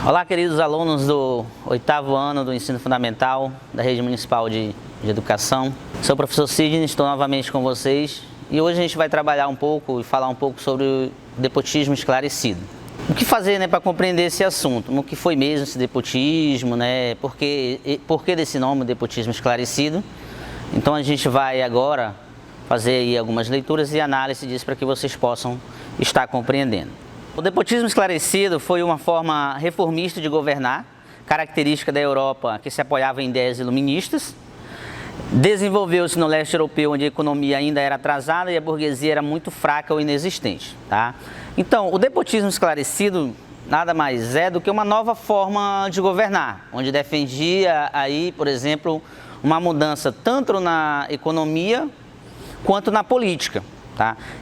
Olá, queridos alunos do 8º ano do Ensino Fundamental da Rede Municipal de Educação. Sou o professor Sidney, estou novamente com vocês e hoje a gente vai trabalhar um pouco e falar um pouco sobre o despotismo esclarecido. O que fazer, para compreender esse assunto? O que foi mesmo esse despotismo, por que desse nome, despotismo esclarecido? Então a gente vai agora fazer aí algumas leituras e análise disso para que vocês possam estar compreendendo. O despotismo esclarecido foi uma forma reformista de governar, característica da Europa que se apoiava em ideias iluministas. Desenvolveu-se no leste europeu, onde a economia ainda era atrasada e a burguesia era muito fraca ou inexistente. Então, o despotismo esclarecido nada mais é do que uma nova forma de governar, onde defendia aí, por exemplo, uma mudança tanto na economia quanto na política.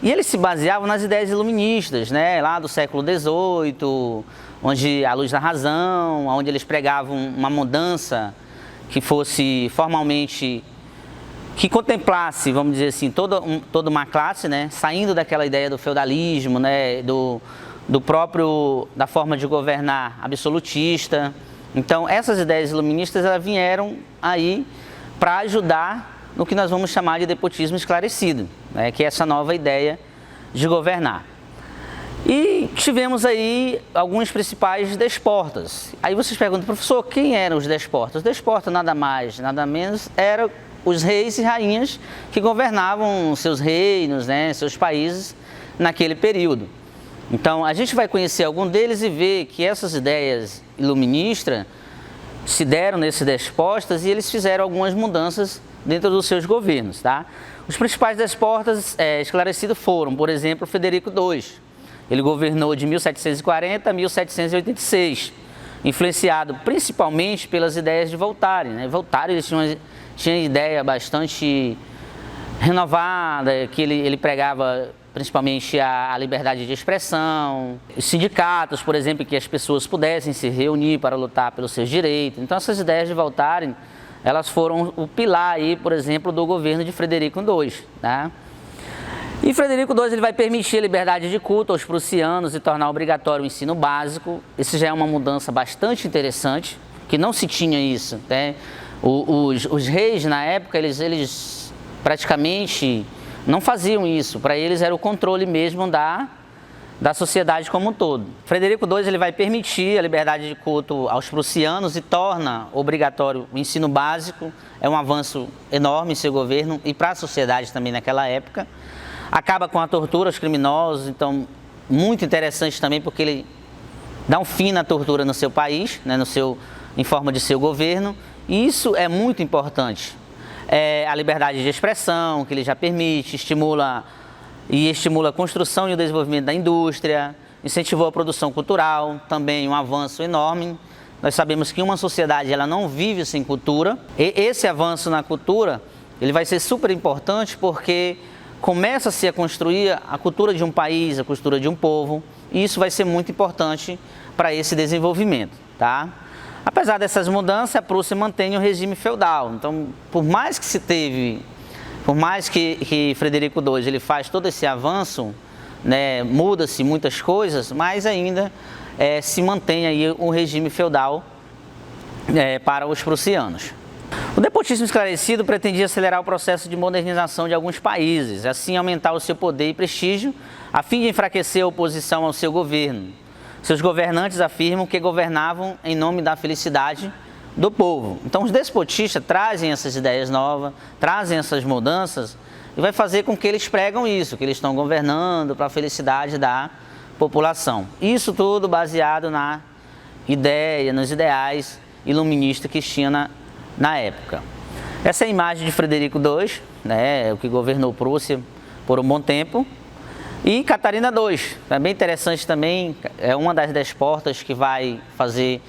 E eles se baseavam nas ideias iluministas, lá do século XVIII, onde a luz da razão, onde eles pregavam uma mudança que fosse formalmente, que contemplasse, vamos dizer assim, toda uma classe, saindo daquela ideia do feudalismo, da forma de governar absolutista. Então, essas ideias iluministas elas vieram aí para ajudar no que nós vamos chamar de despotismo esclarecido, que é essa nova ideia de governar. E tivemos aí alguns principais despotas. Aí vocês perguntam, professor, quem eram os despotas? Os despotas nada mais, nada menos, eram os reis e rainhas que governavam seus reinos, seus países naquele período. Então a gente vai conhecer algum deles e ver que essas ideias iluministas se deram nesses despotas e eles fizeram algumas mudanças dentro dos seus governos. Os principais despotas esclarecidos foram, por exemplo, Frederico II. Ele governou de 1740 a 1786, influenciado principalmente pelas ideias de Voltaire. Voltaire ele tinha ideia bastante renovada, que ele pregava principalmente a liberdade de expressão, os sindicatos, por exemplo, que as pessoas pudessem se reunir para lutar pelos seus direitos. Então essas ideias de Voltaire elas foram o pilar aí, por exemplo, do governo de Frederico II. E Frederico II ele vai permitir a liberdade de culto aos prussianos e tornar obrigatório o ensino básico. Isso já é uma mudança bastante interessante, que não se tinha isso. Os reis, na época, eles praticamente não faziam isso. Para eles era o controle mesmo da sociedade como um todo. Frederico II ele vai permitir a liberdade de culto aos prussianos e torna obrigatório o ensino básico. É um avanço enorme em seu governo e para a sociedade também naquela época. Acaba com a tortura aos criminosos, então muito interessante também porque ele dá um fim na tortura no seu país, em forma de seu governo. E isso é muito importante. A liberdade de expressão que ele já permite, estimula a construção e o desenvolvimento da indústria, incentivou a produção cultural, também um avanço enorme. Nós sabemos que uma sociedade ela não vive sem cultura, e esse avanço na cultura ele vai ser super importante porque começa-se a construir a cultura de um país, a cultura de um povo, e isso vai ser muito importante para esse desenvolvimento. Apesar dessas mudanças, a Prússia mantém o regime feudal. Então, por mais que Frederico II ele faz todo esse avanço, muda-se muitas coisas, mas ainda se mantém aí o regime feudal para os prussianos. O despotismo esclarecido pretendia acelerar o processo de modernização de alguns países, assim aumentar o seu poder e prestígio, a fim de enfraquecer a oposição ao seu governo. Seus governantes afirmam que governavam em nome da felicidade do povo. Então os despotistas trazem essas ideias novas, trazem essas mudanças e vai fazer com que eles pregam isso, que eles estão governando para a felicidade da população. Isso tudo baseado na ideia, nos ideais iluministas que tinha na época. Essa é a imagem de Frederico II, o que governou Prússia por um bom tempo. E Catarina II, é bem interessante também, é uma das despotas que vai fazer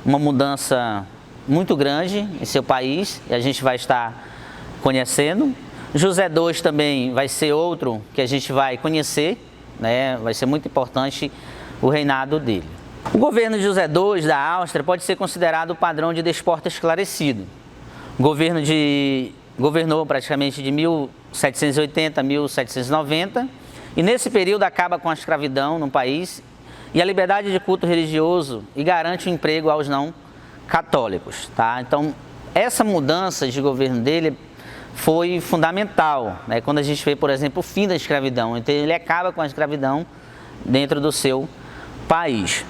uma mudança muito grande em seu país, e a gente vai estar conhecendo. José II também vai ser outro que a gente vai conhecer, vai ser muito importante o reinado dele. O governo de José II da Áustria pode ser considerado o padrão de despota esclarecido. Governou praticamente de 1780 a 1790, e nesse período acaba com a escravidão no país e a liberdade de culto religioso e garante o emprego aos não católicos, tá? Então, essa mudança de governo dele foi fundamental, né? Quando a gente vê, por exemplo, o fim da escravidão. Então, ele acaba com a escravidão dentro do seu país.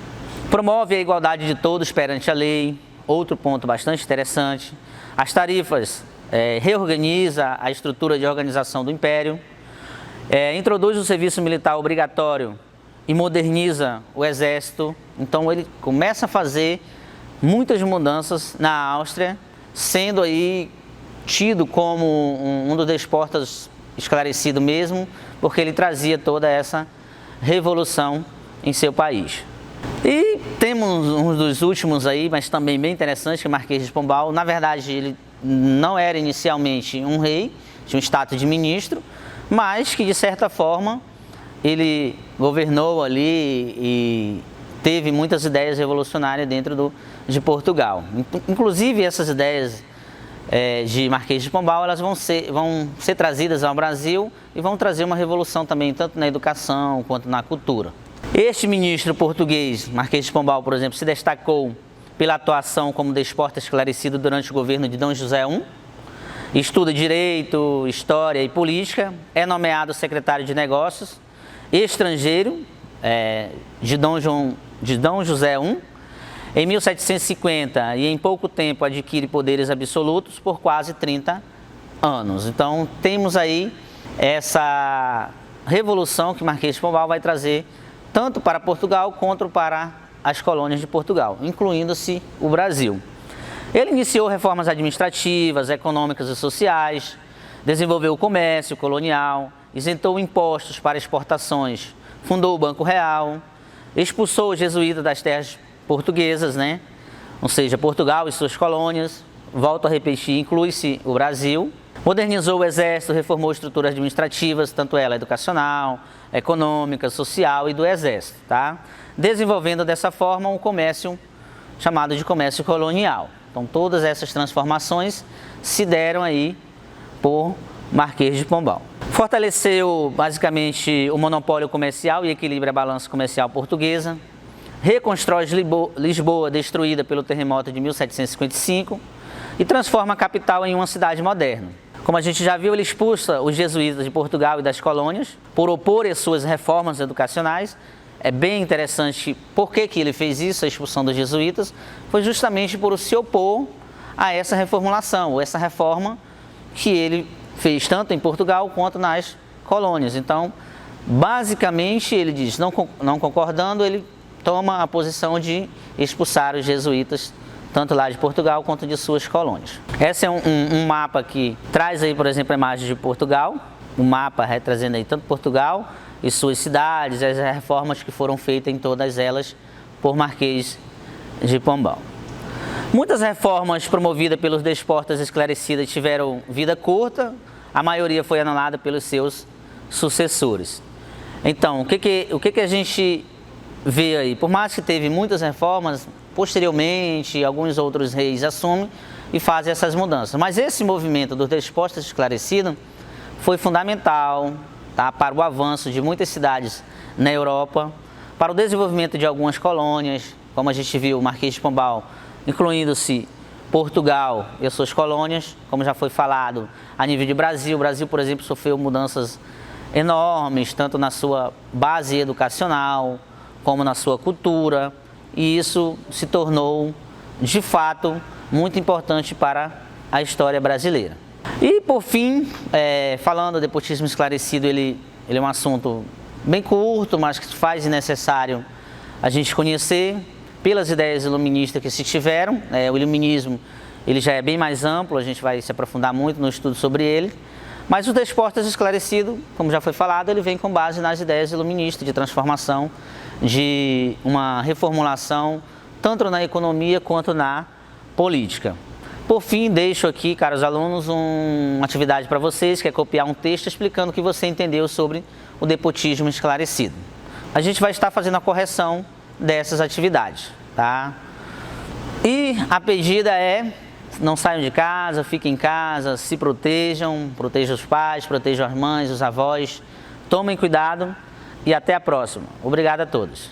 Promove a igualdade de todos perante a lei, outro ponto bastante interessante. As tarifas, reorganiza a estrutura de organização do Império, introduz o serviço militar obrigatório e moderniza o exército. Então ele começa a fazer muitas mudanças na Áustria, sendo aí tido como um dos despotas esclarecido mesmo, porque ele trazia toda essa revolução em seu país. E temos um dos últimos aí, mas também bem interessante, que é o Marquês de Pombal. Na verdade, ele não era inicialmente um rei, tinha um status de ministro, mas que de certa forma ele governou ali e teve muitas ideias revolucionárias dentro de Portugal. Inclusive essas ideias de Marquês de Pombal, elas vão ser trazidas ao Brasil e vão trazer uma revolução também, tanto na educação quanto na cultura. Este ministro português, Marquês de Pombal, por exemplo, se destacou pela atuação como despota esclarecido durante o governo de Dom José I, estuda Direito, História e Política, é nomeado secretário de Negócios estrangeiro de Dom José I, em 1750, e em pouco tempo adquire poderes absolutos por quase 30 anos. Então, temos aí essa revolução que Marquês de Pombal vai trazer tanto para Portugal quanto para as colônias de Portugal, incluindo-se o Brasil. Ele iniciou reformas administrativas, econômicas e sociais, desenvolveu o comércio colonial, isentou impostos para exportações, fundou o Banco Real, expulsou os jesuítas das terras portuguesas, né? Ou seja, Portugal e suas colônias, volto a repetir, inclui-se o Brasil, modernizou o exército, reformou estruturas administrativas, tanto ela educacional, econômica, social e do exército, tá? Desenvolvendo dessa forma um comércio chamado de comércio colonial. Então, todas essas transformações se deram aí por Marquês de Pombal. Fortaleceu, basicamente, o monopólio comercial e equilibra a balança comercial portuguesa. Reconstrói Lisboa, destruída pelo terremoto de 1755, e transforma a capital em uma cidade moderna. Como a gente já viu, ele expulsa os jesuítas de Portugal e das colônias por opor as suas reformas educacionais. É bem interessante por que ele fez isso, a expulsão dos jesuítas, foi justamente por se opor a essa reformulação, ou essa reforma que ele fez tanto em Portugal quanto nas colônias. Então, basicamente, ele diz, não concordando, ele toma a posição de expulsar os jesuítas, tanto lá de Portugal quanto de suas colônias. Esse é um mapa que traz aí, por exemplo, a imagem de Portugal, um mapa retrazendo aí tanto Portugal e suas cidades, as reformas que foram feitas em todas elas por Marquês de Pombal. Muitas reformas promovidas pelos despotas esclarecidos tiveram vida curta, a maioria foi anulada pelos seus sucessores. Então, o que a gente vê aí? Por mais que teve muitas reformas, posteriormente alguns outros reis assumem e fazem essas mudanças. Mas esse movimento dos despotas esclarecidos foi fundamental, tá, para o avanço de muitas cidades na Europa, para o desenvolvimento de algumas colônias, como a gente viu o Marquês de Pombal, incluindo-se Portugal e as suas colônias, como já foi falado, a nível de Brasil. O Brasil, por exemplo, sofreu mudanças enormes, tanto na sua base educacional, como na sua cultura, e isso se tornou, de fato, muito importante para a história brasileira. E, por fim, falando do despotismo esclarecido, ele é um assunto bem curto, mas que faz necessário a gente conhecer pelas ideias iluministas que se tiveram. O iluminismo ele já é bem mais amplo, a gente vai se aprofundar muito no estudo sobre ele, mas o despotas esclarecido, como já foi falado, ele vem com base nas ideias iluministas de transformação, de uma reformulação, tanto na economia quanto na política. Por fim, deixo aqui, caros alunos, uma atividade para vocês, que é copiar um texto explicando o que você entendeu sobre o despotismo esclarecido. A gente vai estar fazendo a correção dessas atividades, tá? E a pedida é, não saiam de casa, fiquem em casa, se protejam, protejam os pais, protejam as mães, os avós, tomem cuidado e até a próxima. Obrigado a todos.